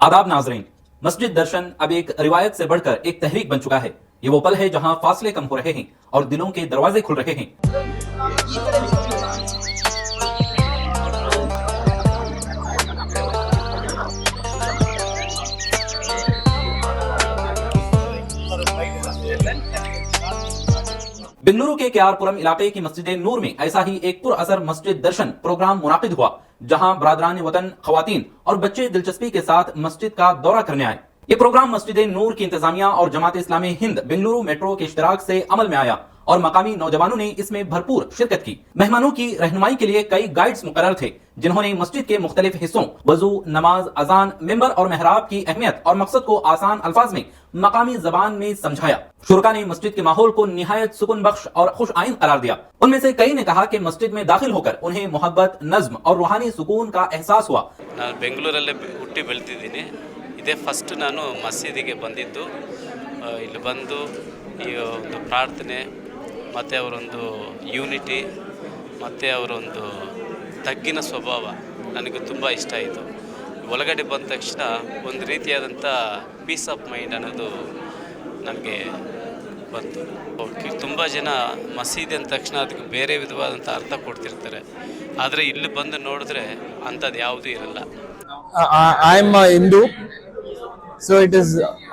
आदाब नाजरीन, मस्जिद दर्शन अब एक रिवायत से बढ़कर एक तहरीक बन चुका है। ये वो पल है जहां फासले कम हो रहे हैं और दिलों के दरवाजे खुल रहे हैं। बेंगलुरु के केआरपुरम इलाके की मस्जिद नूर में ऐसा ही एक पुरअसर मस्जिद दर्शन प्रोग्राम मुनाकिद हुआ, जहां बरादरान वतन, खवातीन और बच्चे दिलचस्पी के साथ मस्जिद का दौरा करने आए। ये प्रोग्राम मस्जिद नूर की इंतजामिया और जमात इस्लामी हिंद बेंगलुरु मेट्रो के इश्तराक से अमल में आया और मकामी नौजवानों ने इसमें भरपूर शिरकत की। मेहमानों की रहनुमाई के लिए कई गाइड्स मुकर्रर थे, जिन्होंने मस्जिद के मुख्तलिफ हिस्सों वजू, नमाज, अजान, मिंबर और मेहराब की अहमियत और मकसद को आसान अल्फाज में मकामी जबान में समझाया। शुरका ने मस्जिद के माहौल को निहायत सुकून बख्श और खुश आइन करार दिया। उनमें से कई ने कहा कि मस्जिद में दाखिल होकर उन्हें मोहब्बत, नज्म और रूहानी सुकून का एहसास हुआ। बेंगलूरल्ले हुट्टी बेळ्तिದ್ದೀನಿ। इदे फस्ट नानु मसीदिगे बंदिद्दु। इल्ली बंದು ಈ ಒಂದು ಪ್ರಾರ್ಥನೆ ಮತ್ತು ಅವರೊಂದು ಯೂನಿಟಿ ಮತ್ತು ಅವರೊಂದು ತಗ್ಗಿನ ಸ್ವಭಾವ ನನಗೆ ತುಂಬ ಇಷ್ಟ ಆಯಿತು। ಒಳಗಡೆ ಬಂದ ತಕ್ಷಣ ಒಂದು ರೀತಿಯಾದಂಥ ಪೀಸ್ ಆಫ್ ಮೈಂಡ್ ಅನ್ನೋದು ನನಗೆ ಬಂತು। ತುಂಬ ಜನ ಮಸೀದಿ ಅಂದ ತಕ್ಷಣ ಅದಕ್ಕೆ ಬೇರೆ ವಿಧವಾದಂಥ ಅರ್ಥ ಕೊಡ್ತಿರ್ತಾರೆ, ಆದರೆ ಇಲ್ಲಿ ಬಂದು ನೋಡಿದ್ರೆ ಅಂಥದ್ದು ಯಾವುದೂ ಇರಲ್ಲ। I am a Hindu, so it is.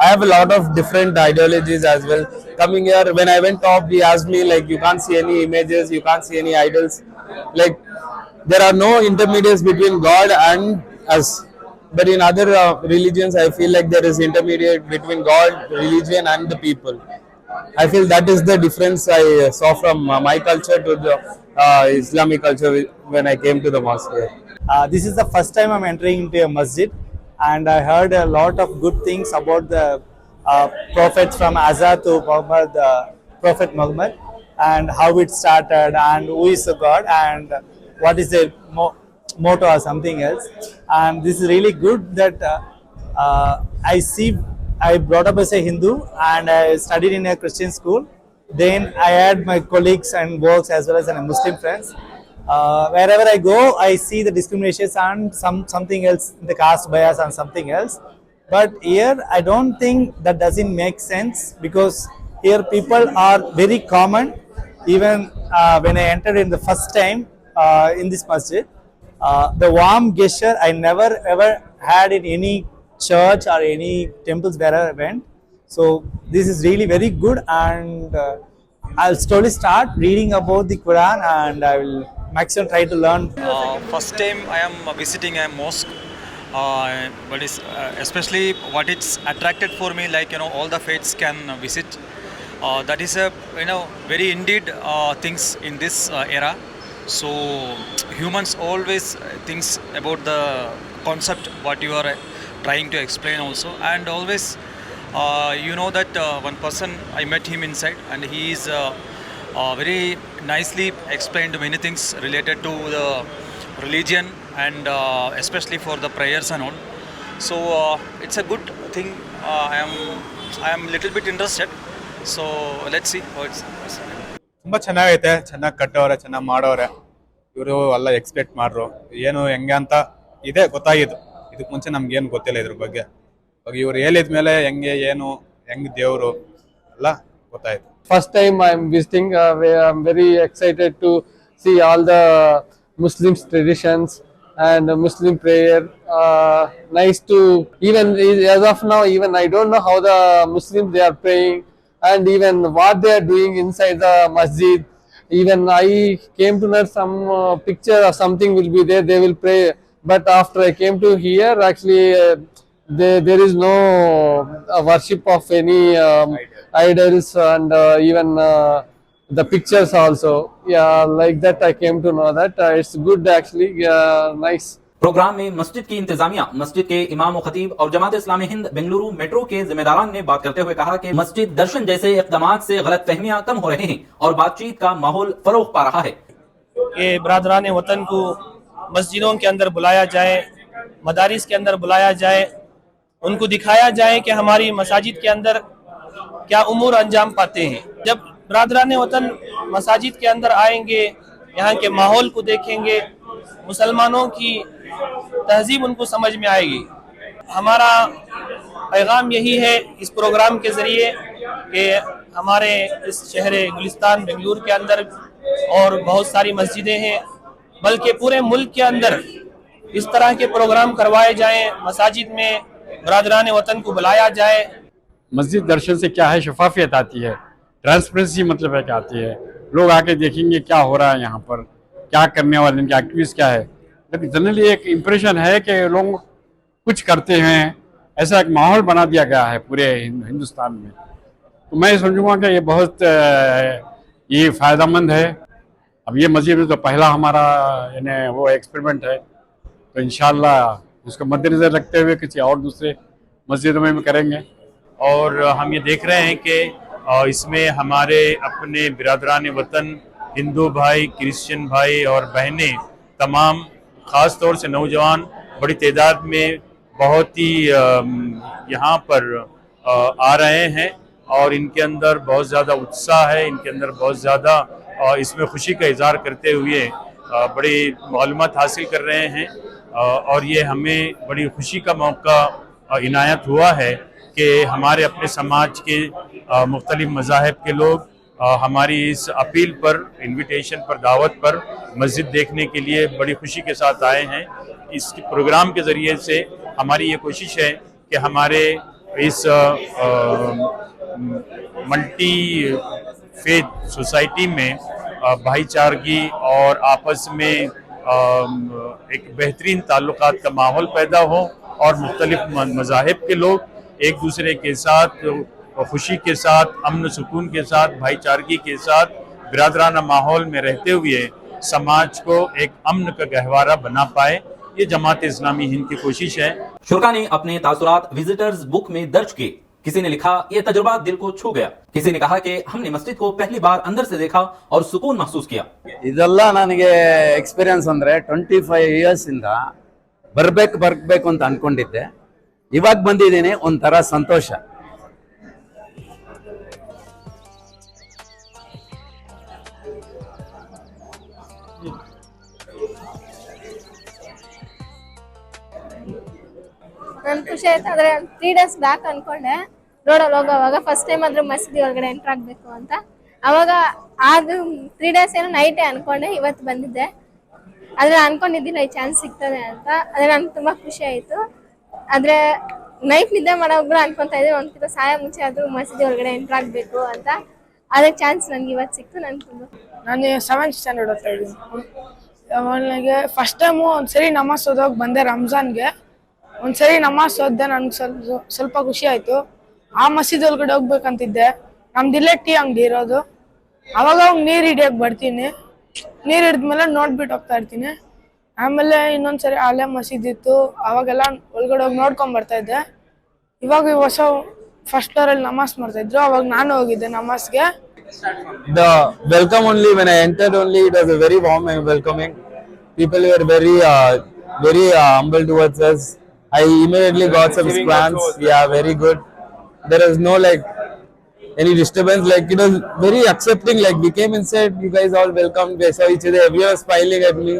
I have a lot of different ideologies as well. Coming here, when I went top, he asked me like, you can't see any images, you can't see any idols. Like there are no intermediates between God and us. But in other religions, I feel like there is intermediate between God, religion, and the people. I feel that is the difference I saw from my culture to the Islamic culture when I came to the mosque here. This is the first time I'm entering into a masjid, and I heard a lot of good things about the prophets from Azad to Muhammad, Prophet Muhammad, and how it started, and who is the God, and what is the motto or something else. And this is really good that I brought up as a Hindu and I studied in a Christian school. Then I had my colleagues and works as well as my Muslim friends. Wherever I go, I see the discriminations and something else, the caste bias and something else. But here, I don't think that doesn't make sense, because here people are very common. Even when I entered in the first time in this masjid, the warm gesture I never ever had in any church or any temples where I went. So this is really very good, and I'll slowly start reading about the Quran, and I will maximum try to learn. First time I am visiting a mosque, but it's, especially what it's attracted for me, like all the faiths can visit. That is a very indeed things in this era. So humans always thinks about the concept what you are trying to explain also, and always that one person I met him inside, and he is very nicely explained many things related to the religion, and especially for the prayers and all. So it's a good thing. I am little bit interested. So let's see how it's. ತುಂಬ ಚೆನ್ನಾಗೈತೆ, ಚೆನ್ನಾಗಿ ಕಟ್ಟೋರೆ, ಚೆನ್ನಾಗಿ ಮಾಡೋರೆ. ಇವರು ಎಲ್ಲ expect ಮಾಡ್ರು ಏನು ಹೆಂಗೆ ಅಂತ ಇದೆ ಗೊತ್ತಾಗಿದ್ದು. ಇದಕ್ಕೆ ಮುಂಚೆ ನಮ್ಗೇನು ಗೊತ್ತಿಲ್ಲ ಇದ್ರ ಬಗ್ಗೆ. ಇವ್ರು ಹೇಳಿದ ಮೇಲೆ ಹೆಂಗೆ ಏನು ಹೆಂಗೆ ದೇವರು ಎಲ್ಲ ಗೊತ್ತಾಯ್ತು. First time I'm visiting, I'm very excited to see all the Muslims traditions and Muslim prayer. Nice to, even as of now, even I don't know how the Muslims they are praying, and even what they are doing inside the masjid. Even I came to know some picture or something will be there, they will pray. But after I came to here, actually there is no worship of any idols, and even the pictures also. Yeah, like that I came to know that it's good actually. Nice. Programme में मस्जिद की इंतजामिया, मस्जिद के इमाम व खतीब और Jamaat Islami Hind Bengaluru metro के जिम्मेदारान ने बात करते हुए कहा कि मस्जिद दर्शन जैसे इक़दामात से गलत फहमियां कम हो रहे हैं और बातचीत का माहौल फरोग पा रहा है। ये बरादरान वतन को मस्जिदों के अंदर बुलाया जाए, मदारिस के अंदर बुलाया जाए, उनको दिखाया जाए कि हमारी मसाजिद के अंदर क्या उमूर अंजाम पाते हैं। जब बरादरान वतन मसाजिद के अंदर आएंगे, यहाँ के माहौल को देखेंगे, मुसलमानों की तहजीब उनको समझ में आएगी। हमारा पैगाम यही है इस प्रोग्राम के ज़रिए कि हमारे इस शहर गुलिस्तान बेंगलुरु के अंदर और बहुत सारी मस्जिदें हैं, बल्कि पूरे मुल्क के अंदर इस तरह के प्रोग्राम करवाए जाएं, मसाजिद में बरादरान वतन को बुलाया जाए। मस्जिद दर्शन से क्या है, शफाफियत आती है, ट्रांसपेरेंसी मतलब है क्या आती है, लोग आके देखेंगे क्या हो रहा है यहाँ पर, क्या करने वाले इनके एक्टिविटीज क्या है। लेकिन जनरली एक इम्प्रेशन है कि लोग कुछ करते हैं, ऐसा एक माहौल बना दिया गया है पूरे हिंदुस्तान में। तो मैं समझूंगा कि ये बहुत ये फ़ायदेमंद है। अब ये मस्जिद में तो पहला हमारा यानी वो एक्सपेरिमेंट है, तो इंशाल्लाह उसको मद्देनज़र रखते हुए किसी और दूसरे मस्जिदों में भी करेंगे। और हम ये देख रहे हैं कि इसमें हमारे अपने बिरादरान वतन हिंदू भाई, क्रिश्चियन भाई और बहनें तमाम, ख़ास तौर से नौजवान बड़ी तादाद में बहुत ही यहाँ पर आ रहे हैं और इनके अंदर बहुत ज़्यादा उत्साह है, इनके अंदर बहुत ज़्यादा इसमें खुशी का इज़हार करते हुए बड़ी मालूमात हासिल कर रहे हैं। और ये हमें बड़ी खुशी का मौका इनायत हुआ है कि हमारे अपने समाज के मुख्तलिफ मज़ाहिब के लोग हमारी इस अपील पर, इन्विटेशन पर, दावत पर मस्जिद देखने के लिए बड़ी खुशी के साथ आए हैं। इस प्रोग्राम के ज़रिए से हमारी ये कोशिश है कि हमारे इस मल्टी फेथ सोसाइटी में भाईचारगी और आपस में एक बेहतरीन ताल्लुकात का माहौल पैदा हो और मुख्तलिफ मज़ाहिब के लोग एक दूसरे के साथ खुशी के साथ, अमन सुकून के साथ, भाईचारगी के साथ, बिरादराना माहौल में रहते हुए समाज को एक अमन का गहवारा बना पाए। ये जमात इस्लामी हिंद की कोशिश है। शुरा ने अपने तासुरात विजिटर्स बुक में दर्ज किए। किसी ने लिखा, ये तजुर्बा दिल को छू गया। किसी ने कहा कि हमने मस्जिद को पहली बार अंदर से देखा और सुकून महसूस किया। ಇದೆಲ್ಲ ನನಗೆ ಎಕ್ಸ್ಪೀರಿಯನ್ಸ್ ಅಂದ್ರೆ 25 ಇಯರ್ಸ್ ಇಂದ ಬರ್ಬೇಕು ಅಂತ ಅನ್ಕೊಂಡಿದ್ದೆ, ಇವಾಗ ಬಂದಿದ್ದೀನಿ, ಒಂಥರ ಸಂತೋಷ। ನನ್ ಖುಷಿ ಆಯ್ತು, ಆದ್ರೆ 3 ಡೇಸ್ ಬ್ಯಾಕ್ ಅನ್ಕೊಂಡೆ ರೋಡಲ್ಲಿ ಹೋಗೋವಾಗ ಫಸ್ಟ್ ಟೈಮ್ ಆದ್ರೂ ಮಸೀದಿ ಒಳಗಡೆ ಎಂಟರ್ ಆಗ್ಬೇಕು ಅಂತ। ಅವಾಗ ಅದು 3 ಡೇಸ್ ಏನೋ ನೈಟೇ ಅನ್ಕೊಂಡೆ, ಇವತ್ತು ಬಂದಿದ್ದೆ, ಆದ್ರೆ ಅನ್ಕೊಂಡಿದ್ದಿಲ್ಲ ಈ ಚಾನ್ಸ್ ಸಿಗ್ತದೆ ಅಂತ। ಅದೇ ನನ್ಗೆ ತುಂಬಾ ಖುಷಿ ಆಯ್ತು। ಆದ್ರೆ ನೈಟ್ ನಿದ್ದೆ ಮಾಡೋಬ್ರು ಅನ್ಕೊಂತ ಇದ್ದೆ ಒಂದ್ಕಿಂತ ಸಾಯ ಮುಂಚೆ ಆದ್ರೂ ಮಸೀದಿ ಒಳಗಡೆ ಎಂಟರ್ ಆಗ್ಬೇಕು ಅಂತ। ಅದಕ್ಕೆ ಚಾನ್ಸ್ ನನ್ಗೆ ಇವತ್ತು ಸಿಕ್ತು। ನನ್ಗೆ ತುಂಬಾ, ನಾನು 7th ಸ್ಟ್ಯಾಂಡರ್ಡ್ ಓದ್ತಾ ಇದ್ದೀನಿ। ನನಗೆ ಫಸ್ಟ್ ಟೈಮು ಒಂದ್ಸರಿ ನಮಾಜ್ ಓದೋಗಿ ಬಂದೆ ರಂಜಾನ್ಗೆ। ಒಂದ್ಸರಿ ನಮಾಜ್ ಓದ್ದೆ, ನನ್ಗೆ ಸ್ವಲ್ಪ ಖುಷಿ ಆಯ್ತು। ಆ ಮಸೀದಿ ಒಳಗಡೆ ಹೋಗ್ಬೇಕಂತಿದ್ದೆ, ನಮ್ದಿಲ್ಲೇ ಟೀ ಅಂಗಡಿ ಇರೋದು। ಅವಾಗ ನೀರು ಹಿಡಿಯಕ್ಕೆ ಬರ್ತೀನಿ, ನೀರು ಹಿಡಿದ್ಮೇಲೆ ನೋಡ್ಬಿಟ್ಟು ಹೋಗ್ತಾ ಇರ್ತೀನಿ। ಆಮೇಲೆ ಇನ್ನೊಂದ್ಸರಿ ಅಲ್ಲೇ ಮಸೀದಿ ಇತ್ತು, ಅವಾಗೆಲ್ಲ ಒಳಗಡೆ ಹೋಗಿ ನೋಡ್ಕೊಂಡ್ ಬರ್ತಾ ಇದ್ದೆ। ಇವಾಗ ಹೊಸ ಫಸ್ಟ್ ಫ್ಲೋರ್ ಅಲ್ಲಿ ನಮಾಜ್ ಮಾಡ್ತಾ ಇದ್ರು, ಅವಾಗ ನಾನು ಹೋಗಿದ್ದೆ ನಮಾಜ್ಗೆ। The welcome only, when I entered only, it was a very warm and welcoming. People were very humble towards us. I immediately got some scrams. Yeah, very good. There was no like any disturbance. Like it was very accepting. Like we came inside, you guys all welcomed. We saw each other. Everyone was smiling at me.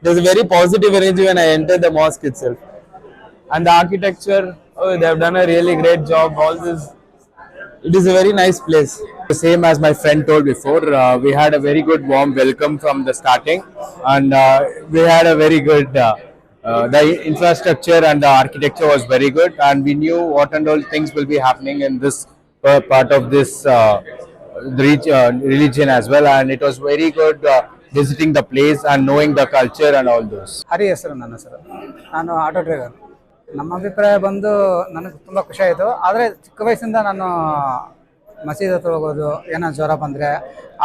There's a very positive energy when I entered the mosque itself. And the architecture, oh, they have done a really great job. All this, it is a very nice place. The same as my friend told before, we had a very good warm welcome from the starting, and we had a very good. The infrastructure and the architecture was very good, and we knew what and all things will be happening in this part of this religion as well, and it was very good visiting the place and knowing the culture and all those. ಹರಿ ಹೆಸರು, ನನ್ನ ಹೆಸರು, ನಾನು auto driver. ನಮ್ಮ ಅಭಿಪ್ರಾಯ ಬಂದು ನನಗೆ ತುಂಬ ಖುಷಿ ಆಯಿತು। ಆದರೆ ಚಿಕ್ಕ ವಯಸ್ಸಿಂದ ನಾನು ಮಸೀದಿ ಹತ್ರ ಹೋಗೋದು, ಏನೋ ಜ್ವರ ಬಂದರೆ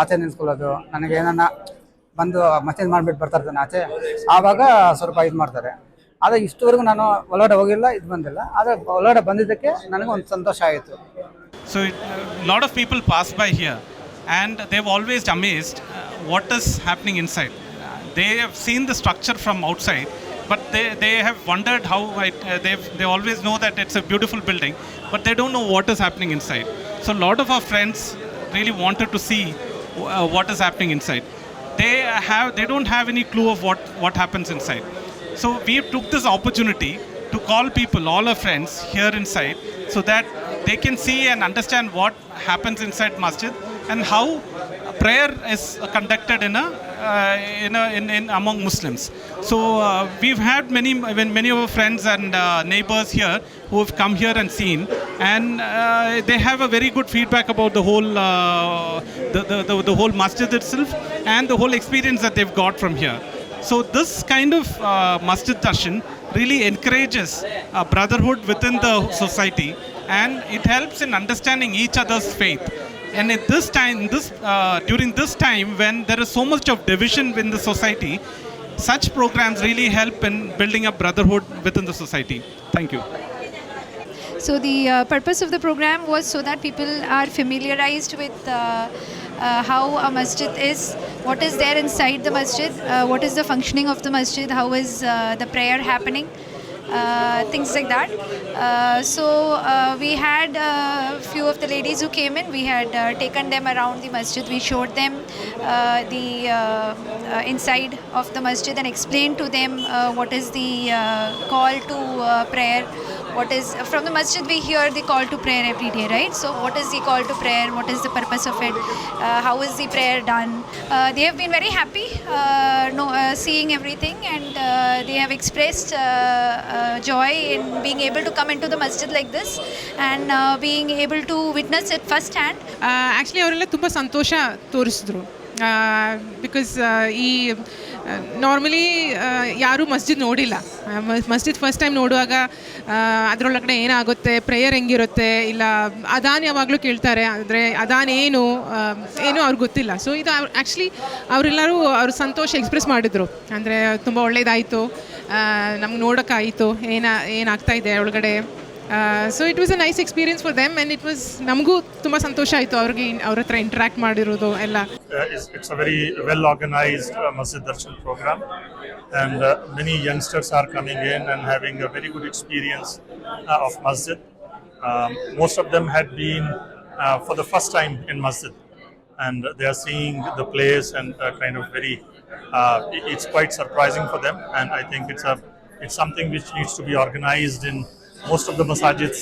ಆಚೆ ನಿಲ್ಸ್ಕೊಳ್ಳೋದು, ನನಗೆ ಏನನ್ನ ಬಂದು ಮಸೀದಿ ಮಾಡಿಬಿಟ್ಟು ಬರ್ತಾ ಇರ್ತಾನೆ ಆಚೆ, ಆವಾಗ ಸ್ವಲ್ಪ ಇದು ಮಾಡ್ತಾರೆ। ಆದರೆ ಇಷ್ಟುವರೆಗೂ ನಾನು ಒಳಗಡೆ ಹೋಗಿಲ್ಲ, ಇದು ಬಂದಿಲ್ಲ, ಆದರೆ ಒಳಗಡೆ ಬಂದಿದ್ದಕ್ಕೆ ನನಗೆ ಒಂದು ಸಂತೋಷ ಆಯಿತು। So a lot of people pass by here and they've always amazed what is happening inside. They have seen the structure from outside, but they have wondered how they always know that it's a beautiful building, but they don't know what is happening inside. So a lot of our friends really wanted to see what is happening inside. They don't have any clue of what happens inside. So we took this opportunity to call people, all our friends here inside, so that they can see and understand what happens inside masjid and how prayer is conducted in among Muslims. So we've had many of our friends and neighbors here who have come here and seen, and they have a very good feedback about the whole the whole masjid itself and the whole experience that they've got from here. So this kind of masjid darshan really encourages brotherhood within the society, and it helps in understanding each other's faith. And at this time, during this time when there is so much of division in the society, such programs really help in building up brotherhood within the society. Thank you. So the purpose of the program was so that people are familiarized with how a masjid is, what is there inside the masjid, what is the functioning of the masjid, how is the prayer happening, things like that. So we had a few of the ladies who came in. We had taken them around the masjid. We showed them the inside of the masjid and explained to them what is the call to prayer. What is from the masjid we hear the call to prayer every day, right? So what is the call to prayer? What is the purpose of it? How is the prayer done? They have been very happy seeing everything, and they have expressed joy in being able to come into the masjid like this and being able to witness it first hand. Actually ಅವರೆಲ್ಲ ತುಂಬ ಸಂತೋಷ ತೋರಿಸಿದ್ರು because ಈ normally ಯಾರೂ ಮಸ್ಜಿದ್ ನೋಡಿಲ್ಲ. ಮಸ್ಜಿದ್ first time ನೋಡುವಾಗ ಅದರೊಳಗಡೆ ಏನಾಗುತ್ತೆ, prayer ಹೆಂಗಿರುತ್ತೆ, ಇಲ್ಲ ಅದಾನ್ ಯಾವಾಗಲೂ ಕೇಳ್ತಾರೆ, ಆದರೆ ಅದಾನ್ ಏನು ಅವ್ರಿಗೆ ಗೊತ್ತಿಲ್ಲ. ಸೊ ಇದು ಆ್ಯಕ್ಚುಲಿ ಅವರೆಲ್ಲರೂ ಅವ್ರ ಸಂತೋಷ ಎಕ್ಸ್ಪ್ರೆಸ್ ಮಾಡಿದರು. ಅಂದರೆ ತುಂಬ ಒಳ್ಳೆಯದಾಯಿತು, ನಮ್ಗೆ ನೋಡೋಕ್ಕಾಯಿತು ಏನಾಗ್ತಾ ಇದೆ ಒಳಗಡೆ. So it was a nice experience for them, and it was ನಮಗೂ ತುಂಬ ಸಂತೋಷ ಆಯಿತು ಅವ್ರಿಗೆ ಅವ್ರ ಹತ್ರ ಇಂಟ್ರ್ಯಾಕ್ಟ್ ಮಾಡಿರೋದು ಎಲ್ಲ. It's a very well organized Masjid Darshan program, and many youngsters are coming in and having a very good experience of Masjid. Most of them had been for the first time in Masjid, and they are seeing the place and kind of very it's quite surprising for them, and I think it's something which needs to be organized in most of the masajids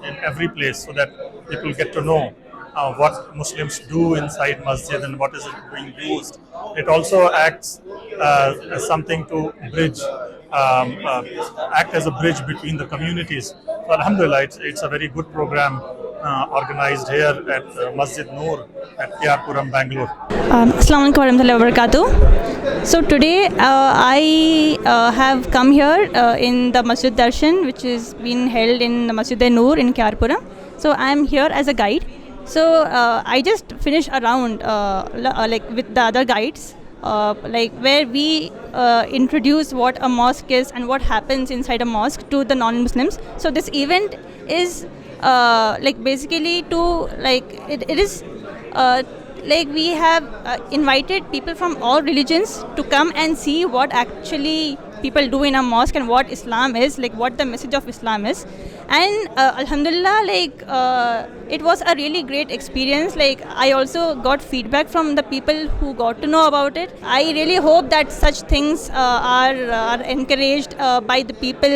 in every place, so that people get to know what Muslims do inside masjid and what is it being used. It also acts as something to bridge, act as a bridge between the communities. So alhamdulillah, it's a very good program organized here at Masjid Noor at Kyarpuram, Bangalore. Assalamu alaikum warahmatullahi wabarakatuh. So today I have come here in the Masjid Darshan, which is being held in Masjid Noor in Kyarpuram. So I am here as a guide. So I just finished around like with the other guides, like where we introduce what a mosque is and what happens inside a mosque to the non-Muslims. So this event is like basically to like it is like we have invited people from all religions to come and see what actually people do in a mosque and what Islam is, like what the message of Islam is. And alhamdulillah, like it was a really great experience. Like I also got feedback from the people who got to know about it. I really hope that such things are encouraged by the people,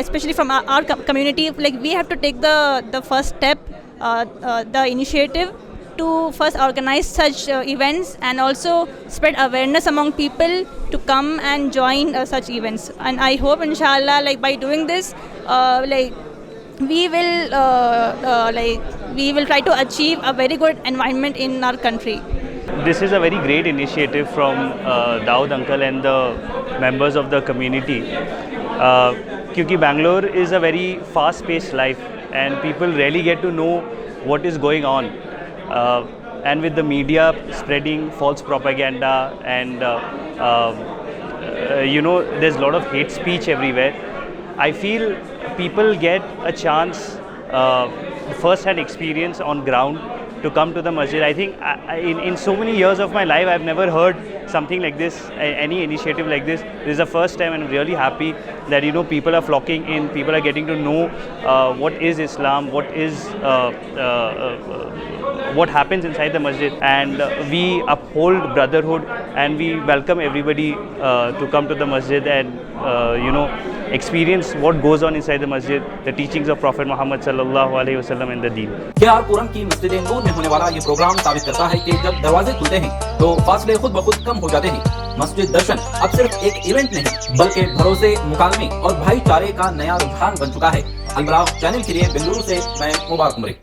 especially from our community. Like we have to take the first step, the initiative to first organize such events and also spread awareness among people to come and join such events. And I hope inshallah, like by doing this, like we will try to achieve a very good environment in our country. This is a very great initiative from Daud uncle and the members of the community. Because Bangalore is a very fast-paced life, and people rarely get to know what is going on. And with the media spreading false propaganda and there's a lot of hate speech everywhere, I feel people get a chance, first-hand experience on ground to come to the masjid. I think in so many years of my life, I've never heard something like this, any initiative like this. This is the first time, and I'm really happy that people are flocking in, people are getting to know what is Islam, what is what happens inside the masjid, and we uphold brotherhood, and we welcome everybody to come to the masjid and experience what goes on inside the masjid, the teachings of Prophet Muhammad sallallahu alaihi wasallam and the deen. KR-पुरम की मस्जिद नूर में होने वाला ये programme साबित करता है कि जब दरवाजे खुलते हैं तो फासले खुद ब खुद कम हो जाते हैं। मस्जिद दर्शन अब सिर्फ एक इवेंट नहीं बल्कि भरोसे, मुकालमे और भाईचारे का नया रुझान बन चुका है। अलबराग चैनल के लिए बेंगलुरु से मैं मुबारक उमरी।